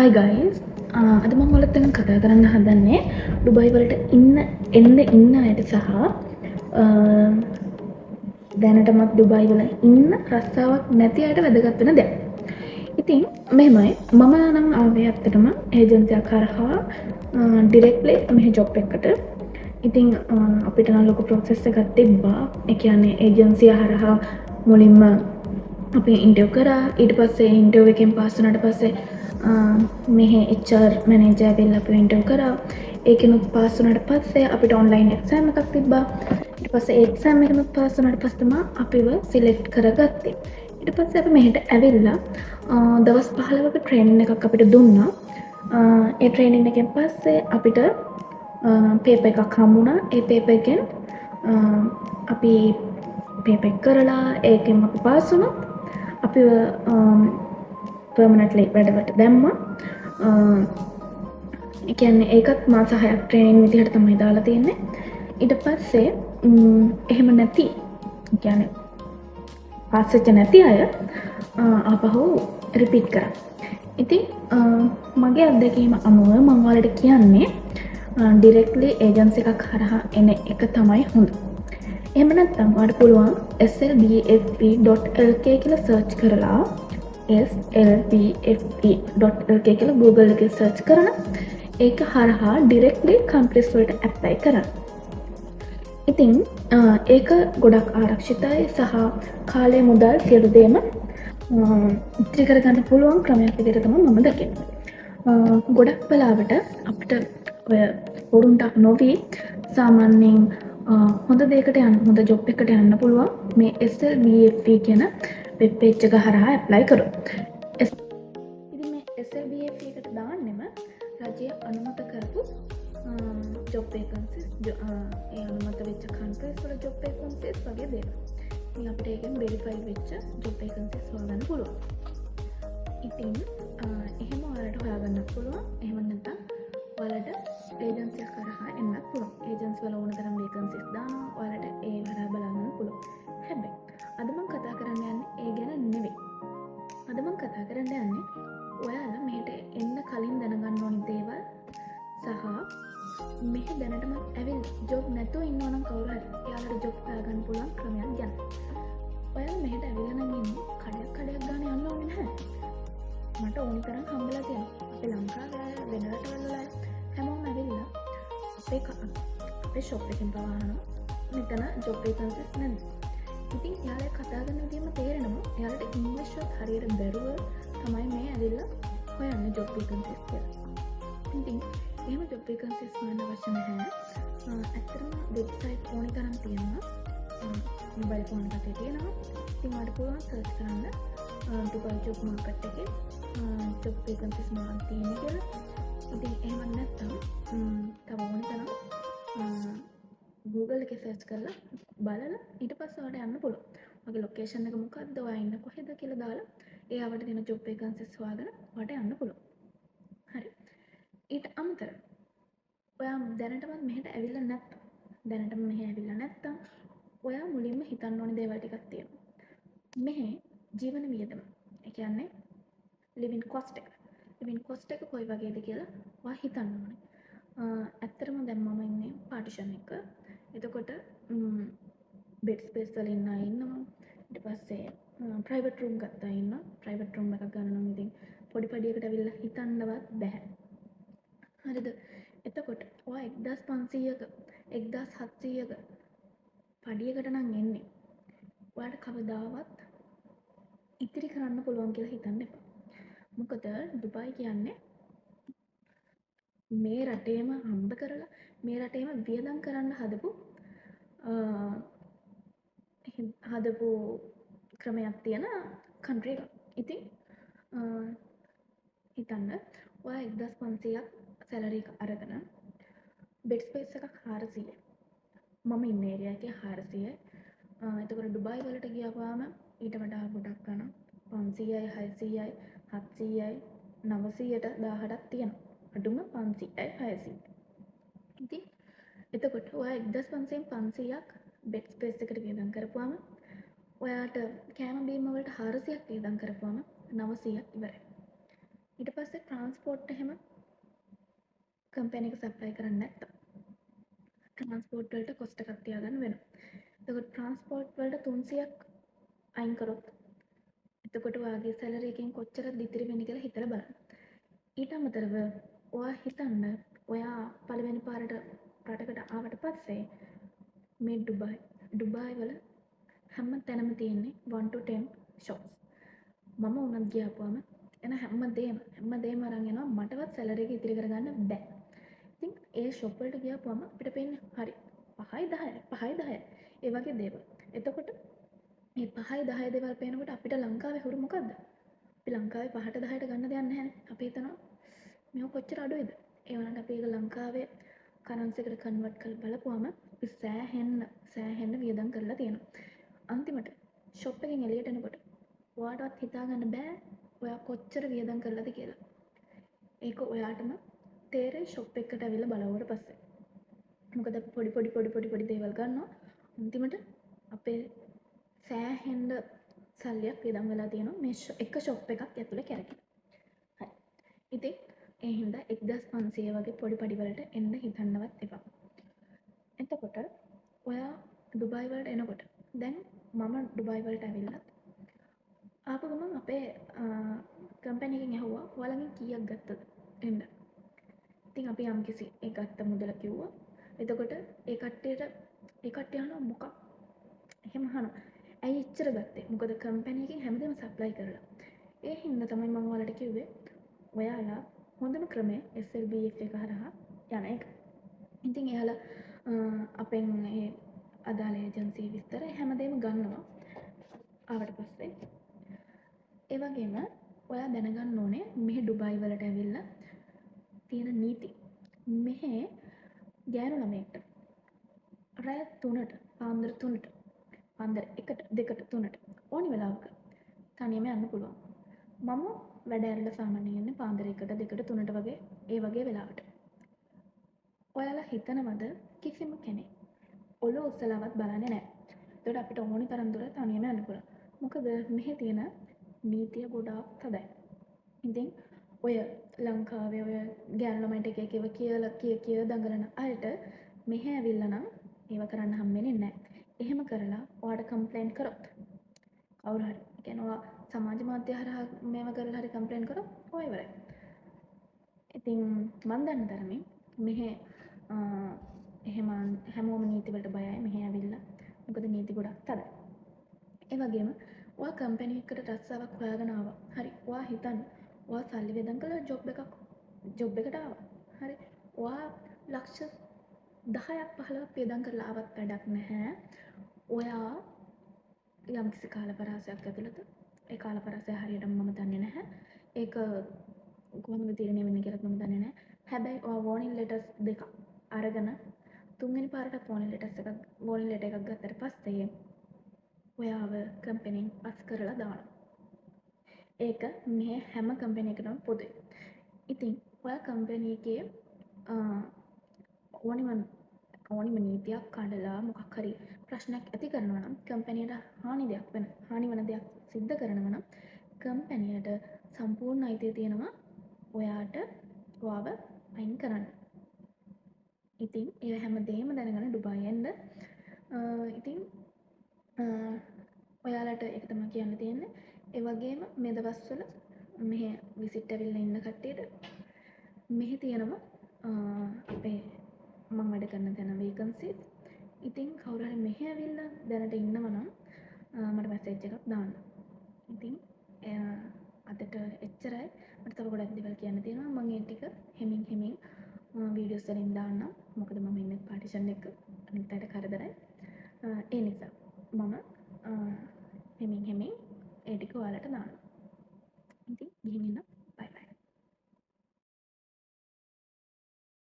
Hi guys, අද මම ඔයාලත් එක්ක කතා කරන්න හදන්නේ ඩුබයි වලට ඉන්න අයට සහ දැනටමත් ඩුබයි වල ඉන්න රස්සාවක් නැති අයට වැදගත් වෙන දෙයක්. ඉතින් මෙහෙමයි මම නම් ආවේ ඇත්තටම ඒජන්සියක් හරහා ඩිරෙක්ට්ලි මෙහි ජොබ් එකකට. ඉතින් අපිට නම් ලොකු ප්‍රොසෙස් එකක් තිබ්බා. ඒ කියන්නේ ඒජන්සිය හරහා මුලින්ම අපි ඉන්ටර්වයුව කරා. ඊට පස්සේ ඉන්ටර්වයුව එකෙන් පාස් වුණාට පස්සේ මෙහි HR මැනේජර් ඇවිල්ලා අපිව ඉන්ටර්වයුව කරා. ඒකෙනුත් පාස් වුණාට පස්සේ අපිට ඔන්ලයින් එක්සෑම් එකක් තිබ්බා. ඊට පස්සේ ඒ එක්සෑම් එකෙනුත් පාස් වුණාට පස්සේ තමයි අපිව සිලෙක්ට් කරගත්තේ. ඊට පස්සේ අපි මෙහෙට ඇවිල්ලා දවස් 15ක ට්‍රේනින් එකක් අපිට දුන්නා. ඒ ට්‍රේනින් එකෙන් පස්සේ අපිට පේපර් එකක් හම්බුණා. ඒ පේපර් එකෙන් අපි පේපර් එක කරලා ඒකෙන් අපි පාස් වුණොත් අපිව පර්මනන්ට්ලි වැඩට දැම්මා. ඒ කියන්නේ ඒකත් මාස 6ක් ට්‍රේනින් විදිහට තමයි දාලා තියෙන්නේ. ඊට පස්සේ එහෙම නැති කියන්නේ පාස් වෙච්ච නැති අය ආපහු රිපීට් කරා. ඉතින් මගේ අත්දැකීම අනුව මම ඔයාලට කියන්නේ ඩිරෙක්ට්ලි ඒජන්සි එකක් හරහා එන එක තමයි හොඳ. එහෙම නැත්නම් ඔයාලට පුළුවන් slbfe.lk කියලා සර්ච් කරලා slbfe.lk කියලා Google එකේ සර්ච් කරන ඒක හරහා ඩිරෙක්ට්ලි කම්පැනිස් වලට ඇප්ලයි කරන්න. ඉතින් ඒක ගොඩක් ආරක්ෂිතයි සහ කාලය මුදල් සියලු දේම ඉතිරි කරගන්න පුළුවන් ක්‍රමයක් විදිහට තමයි මම දකින්නේ. ගොඩක් වෙලාවට අපිට ඔය වරුන්ට නොවි සාමාන්‍යයෙන් හොඳ දෙයකට යන්න හොඳ ජොබ් එකකට යන්න පුළුවන් මේ SLBFE කියන වෙබ් පේජ් එක හරහා ඇප්ලයි කරොත්. ඉතින් මේ SLBFE එකට දාන්නෙම රජය අනුමත කරපු ජොබ් වේකන්සිස් ඒ අනුමත වෙච්ච කන්ට්‍රීස් වල ජොබ් වේකන්සිස් වගේ දේවල්. ඉතින් අපිට ඒකෙන් වෙරිෆයි වෙච්ච ජොබ් වේකන්සිස් හොයාගන්න පුළුවන්. ඉතින් එහෙම ඔයාලට හොයාගන්න පුළුවන්. එහෙම නැත්නම් ඔයාලට ඒජන්සියක් කරහා එන්නත් පුළුවන්. ඒජන්සි වල ඕන තරම් වේකන්සිස් දානවා. ඔයාලට ඒ හරහා බලන්න පුළුවන්. හැබැයි අද මම කතා කරන්න යන්නේ ඒ ගැන නෙවෙයි. අද මම කතා කරන්න යන්නේ ඔයාලා මෙහෙට එන්න කලින් දැනගන්න ඕනි දේවල් සහ මෙහෙ දැනටම ඇවිල්ලා ජොබ් නැතුව ඉන්නවා නම් කවුරු හරි එයාලට ජොබ් හොයාගන්න පුළුවන් ක්‍රමයක් ගැන. ඔයාලා මෙහෙට ඇවිල්ලා නම් ඉන්නේ කඩයක් ගන්න යන්න ඕනේ නැහැ. මට ඕනි තරම් හම්බෙලා තියෙනවා. අපේ ලංකාවේ අය වෙන රටවල අය හැමෝම ඇවිල්ලා අපේ ෂොප් එකෙන් පවාහනවා. මෙතන ජොබ් වේකන්සිස් නැද්ද? ඉතින් එයාලා කතා කරන විදිහම තේරෙනවා එයාලට ඉංග්‍රීසි වත් හරියට බැරුව තමයි මේ ඇවිල්ලා හොයන්නේ ජොබ් වේකන්සිස් කියලා. ඉතින් එහෙම ජොබ් වේකන්සිස් හොයන්න අවශ්‍ය නැහැ. ඇත්තටම වෙබ්සයිට් ඕනි තරම් තියෙනවා. මොබයිල් ෆෝන් එකේ තියෙනවා. ඉතින් ඔයාලට පුළුවන් සර්ච් කරන්න ඩුබයි ජොබ් මාකට් එකේ ජොබ් වේකන්සිස් මොනවද තියෙන්නේ කියලා. ඉතින් එහෙම නැත්නම් තව ඕනි තරම් Google එකේ සර්ච් කරලා බලලා ඊට පස්සේ ඔයාලට යන්න පුළුවන්. ඔයාගේ ලොකේෂන් එක මොකක්ද? ඔයා ඉන්න කොහෙද කියලා දාලා ඒ ආවට තියෙන ජොබ් වේකන්සිස් හොයාගෙන ඔයාලට යන්න පුළුවන්. හරි. ඊට අමතරව ඔයා දැනටමත් මෙහෙට ඇවිල්ලා නැත්නම් ඔයා මුලින්ම හිතන්න ඕනේ දේවල් ටිකක් තියෙනවා. මෙහි ජීවන වියදම. ඒ කියන්නේ living cost එක. living cost එක කොයි වගේද කියලා ඔයා හිතන්න ඕනේ. ඇත්තටම දැන් මම ඉන්නේ පාටිෂන් එක. එතකොට බෙඩ් ස්පේස් වල ඉන්න අය ඉන්නවා. ඊට පස්සේ ප්‍රයිවට් රූම් ගත්තා ඉන්නවා. ප්‍රයිවට් රූම් එකක් ගන්න නම් ඉතින් පොඩි පඩියකට අවිල්ලා හිතන්නවත් බෑ. හරිද? එතකොට ඔයා 1500ක 1700ක පඩියකට නම් එන්නේ. ඔයාලට කවදාවත් ඉතිරි කරන්න පුළුවන් කියලා හිතන්න එපා. මොකද ඩුබයි කියන්නේ මේ රටේම හම්බ කරලා මේ රටේම වියදම් කරන්න හදපු ක්‍රමයක් තියෙන කන්ට්‍රි එකක්. ඉතින් හිතන්න ඔයා 1500ක් සැලරි එක අරගෙන බෙඩ් ස්පේස් එකක් 400යි. මම ඉන්න ඒරියා එකේ 400යි. එතකොට ඩුබයි වලට ගියාම ඊට වඩා ගොඩක් ගණන් 500යි 600යි 700යි 900ට 1000ක් තියෙනවා. අඩුම 500යි 600යි. ඉතින් එතකොට ඔයා 1500න් 500ක් බෙඩ් ස්පේස් එකට වියදම් කරපුවාම ඔයාට කෑම බීම වලට 400ක් වියදම් කරපුවාම 900ක් ඉවරයි. ඊට පස්සේ ට්‍රාන්ස්පෝර්ට් එහෙම කම්පැනි එක සප්ලයි කරන්නේ නැත්තම් ට්‍රාන්ස්පෝර්ට් වලට කොස්ට් එකක් තියාගන්න වෙනවා. එතකොට ට්‍රාන්ස්පෝර්ට් වලට 300ක් අයින් කරොත් එතකොට ඔයාගේ සැලරි එකෙන් කොච්චරද ඉතිරි වෙන්නේ කියලා හිතලා බලන්න. ඊට අමතරව ඔයා හිතන්න ඔයා පළවෙනි පාරට රටකට ආවට පස්සේ මේ ඩුබායි වල හැම තැනම තියෙන්නේ 1 to 10 shops. මම උනත් ගියාපුවම එන හැමදේම අරන් එනවා මටවත් සැලරි එක ඉතිරි කරගන්න බෑ. ඉතින් ඒ ෂොප් වලට ගියාපුවම අපිට පේන්නේ හරි 5යි 10යි ඒ වගේ දේවල්. එතකොට මේ 5යි 10 දේවල් පේනකොට අපිට ලංකාවේ හුරු මොකද්ද? අපි ලංකාවේ 5ට 10ට ගන්න දෙයක් නැහැ. අපි හිතනවා මේක කොච්චර අඩුයිද? ඒ වුණාට අපි ඒක ලංකාවේ කරන්සි එකට කන්වර්ට් කරලා බලපුවම අපි සෑහෙන්න වියදම් කරලා තියෙනවා. අන්තිමට ෂොප් එකෙන් එළියට එනකොට ඔයාටවත් හිතා ගන්න බෑ ඔයා කොච්චර වියදම් කරලාද කියලා. ඒක ඔයාටම තේරෙයි ෂොප් එකට ඇවිල්ලා බලවුවට පස්සේ. මොකද පොඩි දේවල් ගන්නවා. අන්තිමට අපේ සෑහෙන්න සල්ලියක් වියදම් වෙලා තියෙනවා මේ එක ෂොප් එකක් ඇතුලේ කැරකිලා. හරි. ඉතින් ඒ හින්දා 1500 වගේ පොඩි පඩි වලට එන්න හිතන්නවත් එපා. එතකොට ඔයා ඩුබායි වලට එනකොට දැන් මම ඩුබායි වලට ඇවිල්ලා ආපු ගමන් අපේ කම්පැනි එකෙන් ඇහුවා ඔයාලගෙන් කීයක් ගත්තද එන්න. ඉතින් අපි යම්කිසි ඒ ගත්ත මුදල කිව්වා. එතකොට ඒ කට්ටිය අහනවා මොකක්? එහෙම අහනවා. ඇයි එච්චර ගත්තේ? මොකද කම්පැනි එකෙන් හැමදේම සප්ලයි කරලා. ඒ හින්දා තමයි මම ඔයාලට කිව්වේ ඔයාලා හොඳම ක්‍රමය SLBF එක හරහා යන එක. ඉතින් එයාලා අපෙන් ඒ අදාළ ඒජන්සි විස්තර හැමදේම ගන්නවා. ආවට පස්සේ ඒ වගේම ඔයා දැනගන්න ඕනේ මෙහි ඩුබායි වලට ඇවිල්ලා තියෙන නීති. මෙහෙ ගෑනු ළමයෙක්ට රෑ 3ට පාන්දර 3ට පාන්දර 1ට 2ට 3ට ඕනි වෙලාවක තනියම යන්න පුළුවන්. මම වැඩ ඇරලා සාමාන්‍යයෙන් යන්නේ පාන්දර 1ට 2ට 3ට වගේ ඒ වගේ වෙලාවට. ඔයාලා හිතනවද කිසිම කෙනෙක් ඔළුව උස්සලාවත් බලන්නේ නැහැ. ඒකට අපිට ඕනි තරම් දුර තනියම යන්න පුළුවන්. මොකද මෙහි තියෙන නීතිය ගොඩාක් තදයි. ඉතින් ඔය ලංකාවේ ඔය ගෑනු ළමයින්ට එක එක ඒවා කිය දඟලන අයට මෙහෙ ඇවිල්ලා නම් ඒව කරන්න හම්බෙන්නේ නැහැ. එහෙම කරලා ඔයාට කම්ප්ලේන්ට් කරොත් කවුරු හරි කියන්නේ ඔයා සමාජ මාධ්‍ය හරහා මේව කරලා හරි කම්ප්ලේන්ට් කරොත් ඔය ඉවරයි. ඉතින් මන් දන්න තරමින් මෙහෙ එහෙම හැමෝම නීති වලට බයයි මෙහෙ ඇවිල්ලා. මොකද නීති ගොඩක් තදයි. ඒ වගේම ඔයා කම්පැනි එකකට රස්සාවක් හොයාගෙන ආවා. හරි. ඔයා හිතන්න ඔයා සල්ලි වෙදන් කළා ජොබ් එකට ආවා. හරි. ඔයා ලක්ෂ 10ක් 15ක් වෙදන් කරලා ආවත් වැඩක් නැහැ. ඔයා යම්කිසි කාලපරාසයක් ඇතුළත ඒ කාලපරාසය හරියටම මම දන්නේ නැහැ. ඒක කොහොමද තීරණය වෙන්නේ කියලාත් මම දන්නේ නැහැ. හැබැයි ඔයා වෝනින් ලෙටර්ස් දෙකක් අරගෙන තුන්වෙනි පාරටත් වෝනින් ලෙටර් එකක් ගත්තට පස්සේ ඔයාව කම්පැනිෙන් පස් කරලා දානවා. ඒක මේ හැම කම්පැනි එකටම පොදුයි. ඉතින් ඔයා කම්පැනි එකේ ඕනිම නීතියක් කඩලා මොකක් හරි ප්‍රශ්නයක් ඇති කරනවා නම් කම්පැනියට හානි වන දෙයක් සිද්ධ කරනවා නම් කම්පැනියට සම්පූර්ණ අයිතිය තියෙනවා ඔයාට ඔයාව අයින් කරන්න. ඉතින් ඒ හැමදේම දැනගන්න ඩුබායි එන්න. ඉතින් ඔයාලට ඒක තමයි කියන්න තියෙන්නේ. ඒ වගේම මේ දවස්වල මෙහෙ විසිට් ඇවිල්ලා ඉන්න කට්ටියට මෙහි තියෙනවා අපේ මම වැඩ කරන තැන වේකන්සිස්. ඉතින් කවුරු හරි මෙහෙ ඇවිල්ලා දැනට ඉන්නවා නම් මට මැසේජ් එකක් දාන්න. ඉතින් අදට එච්චරයි. මට තව ගොඩක් දේවල් කියන්න තියෙනවා. මම ඒ ටික හෙමින් වීඩියෝස් වලින් දාන්නම්. මොකද මම ඉන්නේ පාටිෂන් එක අනිත් අයට කරදරයි. ඒ නිසා